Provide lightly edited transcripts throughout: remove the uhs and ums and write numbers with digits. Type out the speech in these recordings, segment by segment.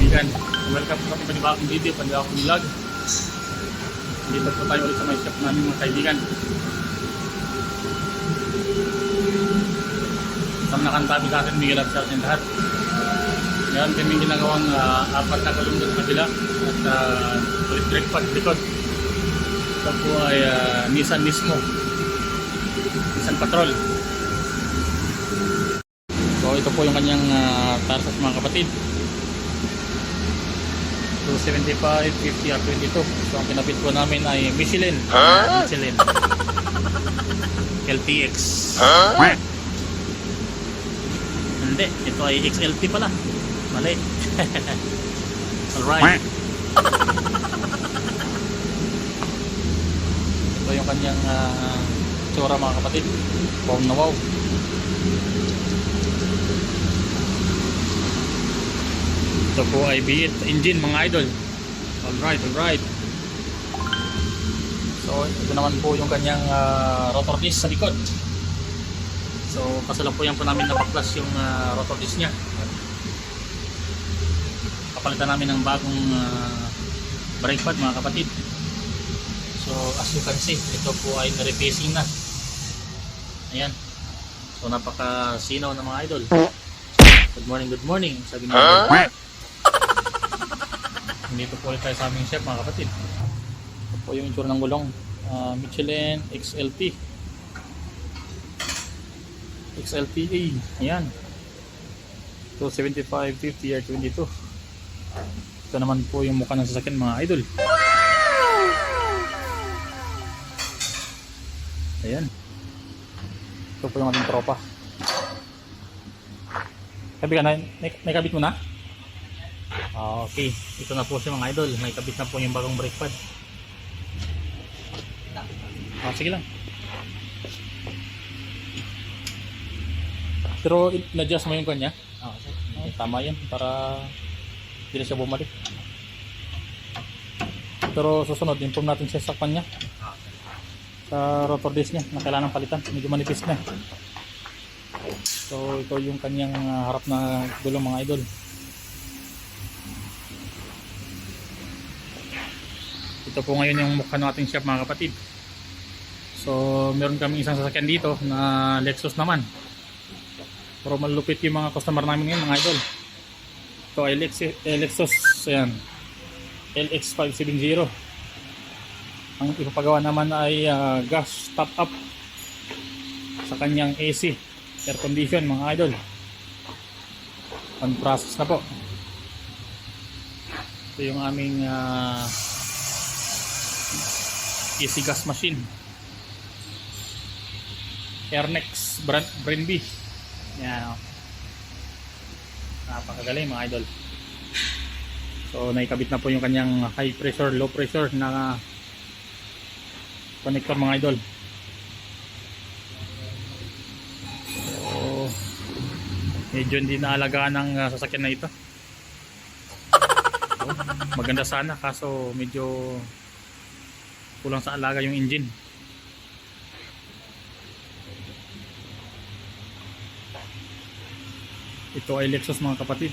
kaibigan. Welcome po sa ating panibagong video, panibagong vlog. Dito po tayo ulit sa may shop namin mga kaibigan. Sa nakantabi sa atin, Miguel at Charles and lahat. Ngayon kami ginagawang apat na kalungga sa kabila at ulit-ulit pa likod. Ito po ay Nissan mismo, Nissan Patrol. So ito po yung kanyang tarsas mga kapatid. 275, 50 at 22. So ang pinapit po namin ay Michelin. Michelin LTX. Hindi, ito ay XLT pala. Mali. Alright. Ito yung kanyang tsura mga kapatid. Wow na wow. Ito po ay V8 engine mga idol. Alright, alright. So ito naman po yung kanyang rotor disc sa likod. So kasalukuyan po namin napaklas yung rotor disc nya. Kapalitan namin ng bagong brake pad mga kapatid. So as you can see, ito po ay na-refacing na. Ayan. So napakasinaw na mga idol. Good morning, sabi niya. Dito po ulit tayo sa aming shop mga kapatid. Ito po yung itsura ng gulong. Michelin XLT. XLTA. Ayan. 275, 50 or 22. Ito naman po yung mukha ng sasakyan mga idol. Ayan. Ito po yung ating tropa. Sabi ka na, may kabit mo na? Okay, ito na po siya mga idol. May kabit na po yung bagong brake pad. Sige lang. Pero na-adjust mo yung kanya? Tama yan para hindi na siya bumalik. Pero susunod, inform natin siya sa kanya. Sa rotor disc niya na kailangan palitan. Medyo manipis na. So ito yung kanyang harap na gulong mga idol. Ito po ngayon yung mukha ng ating shop mga kapatid. So meron kami isang sasakyan dito na Lexus naman. Pero malupit yung mga customer namin ngayon mga idol. Ito ay Lexus, ayan, LX570. Ang ipapagawa naman ay gas top up sa kanyang AC, air condition mga idol. On process na po. Ito yung aming AC gas machine, Airnex brand B. Yan, napakagaling mga idol. So naikabit na po yung kanyang high pressure, low pressure na connector mga idol. So medyo hindi naalagaan ng sasakyan na ito. So, maganda sana kaso medyo kulang sa alaga yung engine. Ito ay Lexus mga kapatid.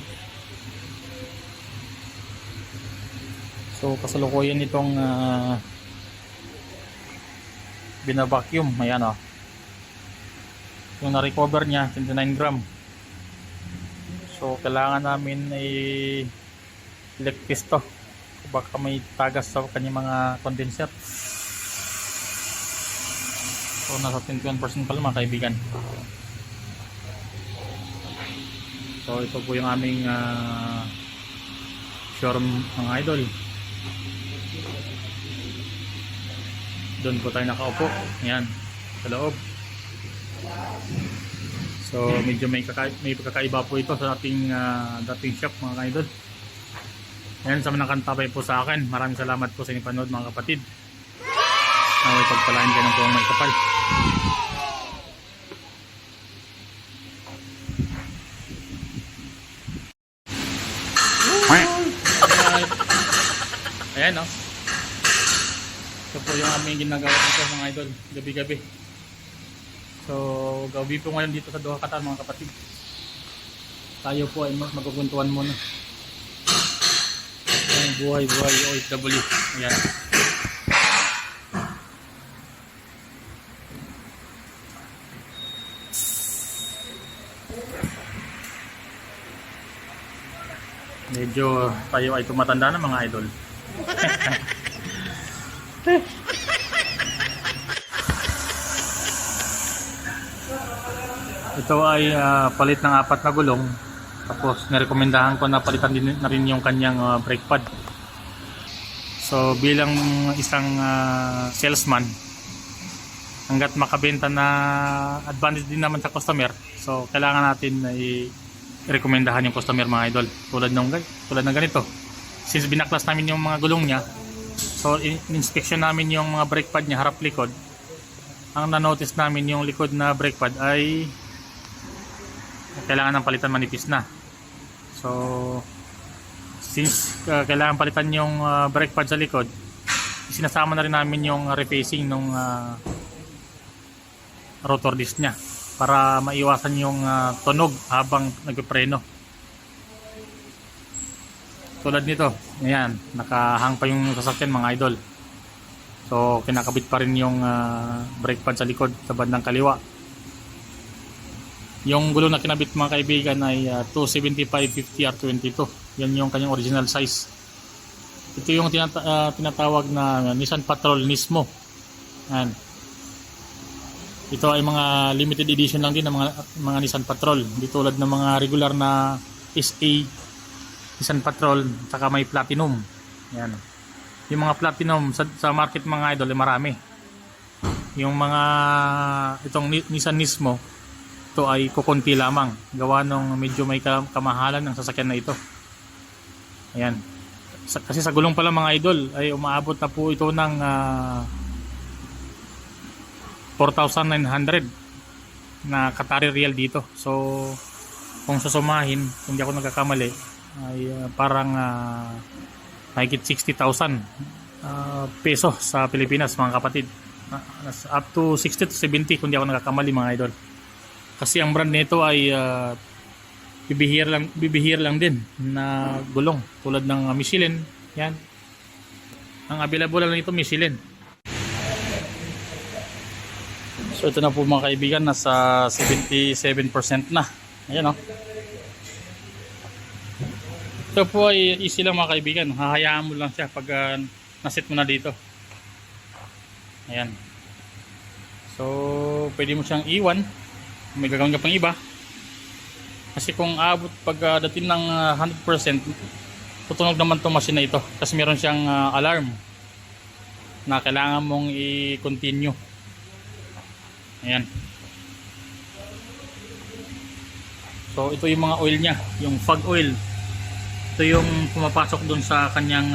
So kasalukuyan itong bina-vacuum. Ayan o. Yung na-recover nya 29 gram. So kailangan namin ay electric to. Baka may tagas sa kanyang mga condenser. So nasa 21% pala mga kaibigan. So ito po yung aming showroom mga idol. Doon po tayo nakaupo. Ayan, sa loob. So medyo may pagkakaiba po ito sa ating dating shop mga idol. Ayan, sa mga nakantabay po sa akin, maraming salamat po sa inyong panood mga kapatid. Naway pagpalain kayo ng puwang may kapal. Ayan o. Ito po yung aming ginagawa dito mga idol, gabi-gabi. So gabi po ngayon dito sa Doha, Qatar mga kapatid. Tayo po ay magkukuntuan muna. buhay OFW. Ayan. Medyo tayo ay tumatanda na mga idol. Ito ay palit ng 4 na gulong. Tapos nirekomendahan ko na palitan din na rin yung kanyang brake pad. So bilang isang salesman, hanggat makabenta na advantage din naman sa customer, so kailangan natin i-rekomendahan yung customer mga idol. Tulad ng ganito. Since binaklas namin yung mga gulong niya, so in-inspection namin yung mga brake pad niya harap likod. Ang na-notice namin yung likod na brake pad ay kailangan ng palitan, manipis na. So since kailangan palitan yung brake pad sa likod, sinasama na rin namin yung refacing ng rotor disc nya para maiwasan yung tunog habang nagpreno. Tulad nito, ayan, nakahang pa yung sasakyan mga idol. So kinakabit pa rin yung brake pad sa likod sa bandang kaliwa. Yung gulong na kinabit mga kaibigan ay 275/50 R22. Yan yung kanyang original size. Ito yung tinatawag na Nissan Patrol Nismo. Yan. Ito ay mga limited edition lang din ng mga Nissan Patrol. Hindi tulad ng mga regular na SA Nissan Patrol, saka may platinum. Yan. Yung mga platinum sa market mga idol ay marami. Yung mga itong Nissan Nismo, ito ay kukunti lamang, gawa nung medyo may kamahalan ng sasakyan na ito. Ayan. Kasi sa gulong pala mga idol ay umaabot na po ito ng 4,900 na Qatari Riyal dito. So kung susumahin, hindi ako nagkakamali, ay parang mahigit 60,000 peso sa Pilipinas mga kapatid. Up to 60 to 70 kung hindi ako nagkakamali mga idol. Kasi ang brand nito ay bibihir lang din na gulong tulad ng Michelin. Yan. Ang available lang nito Michelin. So ito na po mga kaibigan, nasa 77% na. Ayan o. Ito po ay easy lang mga kaibigan. Hahayaan mo lang siya pag naset mo na dito. Ayan. So pwede mo siyang iwan. May gagawin ka pang iba. Kasi kung abot pagdating ng 100%, tutunog naman itong machine na ito. Kasi meron siyang alarm na kailangan mong i-continue. Ayan. So ito yung mga oil niya, yung fog oil. Ito yung pumapasok dun sa kanyang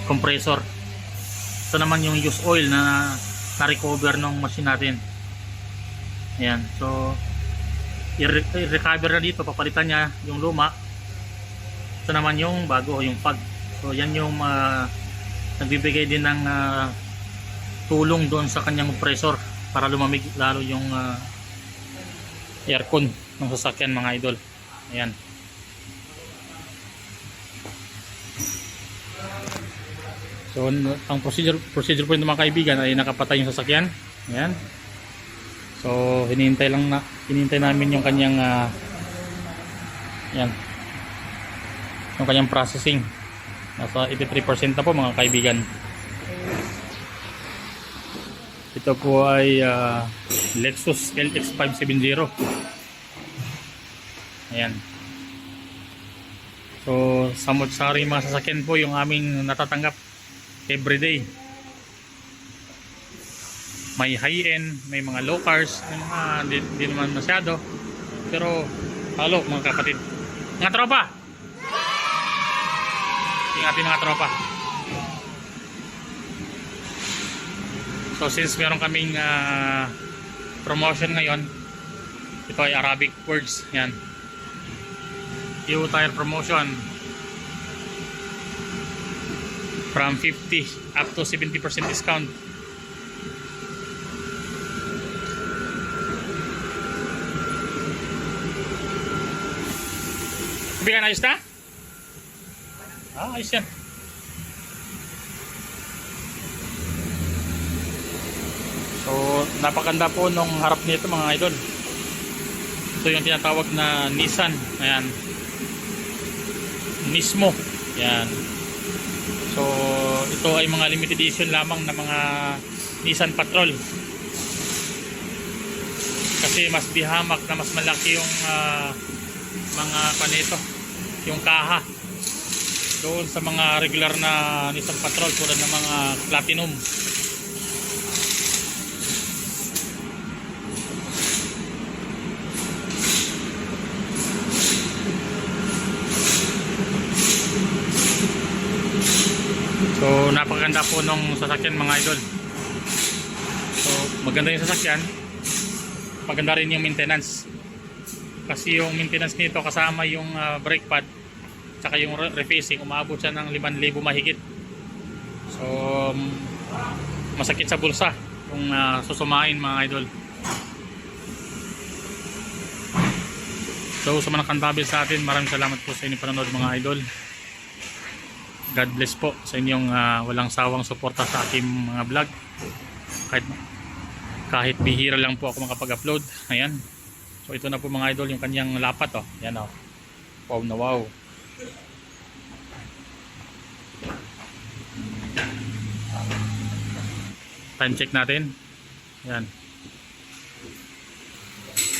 compressor. Ito naman yung use oil na na-recover ng machine natin. Ayan, so i-recover na dito, papalitan niya yung luma. Ito naman yung bago, yung fog. So yan yung nagbibigay din ng tulong doon sa kanyang compressor para lumamig lalo yung aircon ng sasakyan mga idol. Ayan. So ang procedure po ng mga kaibigan ay nakapatay yung sasakyan. Ayan. So hinihintay namin yung kanyang yan. Yung kanyang processing. Nasa 83% na po mga kaibigan. Ito po ay Lexus LX 570. Ayan. So samot-sari mga sasakyan po yung aming natatanggap everyday. May high-end, may mga low cars, may mga hindi naman masyado. Pero halo mga kapatid. Mga tropa! Yung ating mga tropa. So since meron kaming promotion ngayon, ito ay Arabic words. Yan. EU tire promotion. From 50 up to 70% discount. Kaibigan, ayos na? Ayos yan. So, napakaganda po nung harap nito mga idol. So, yung tinatawag na Nissan. Ayan. Nismo. Ayan. So, ito ay mga limited edition lamang na mga Nissan Patrol. Kasi mas dihamak na mas malaki yung mga panito, yung kaha. Doon sa mga regular na Nissan Patrol tulad ng mga Platinum. So napakaganda po nung sasakyan mga idol. So maganda yung sasakyan, maganda rin yung maintenance. Kasi yung maintenance nito kasama yung brake pad tsaka yung refacing, umabot siya ng 5,000 mahigit. So masakit sa bulsa kung susumain mga idol. So sa mga nakantabil sa atin, maraming salamat po sa inyong panonood mga idol. God bless po sa inyong walang sawang suporta sa aking mga vlog. Kahit bihira lang po ako makapag-upload. Ayan. So ito na po mga idol yung kanyang lapat oh. Ayan oh. Wow na wow. Time check natin. Ayan.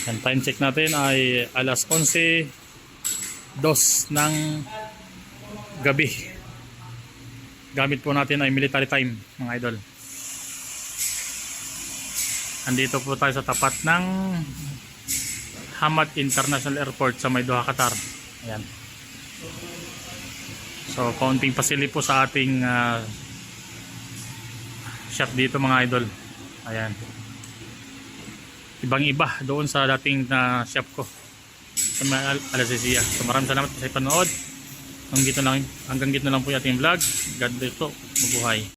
Ang time check natin ay alas 11:02 ng gabi. Gamit po natin ay military time mga idol. Andito po tayo sa tapat ng Hamad International Airport sa may Doha, Qatar. Ayan. So kaunting pasili po sa ating shop dito mga idol. Ayan. Ibang iba doon sa dating na shop ko sa Alasisia. So maraming salamat po sa panonood. Hanggang dito na lang po yung ating vlog. God bless po. Mabuhay.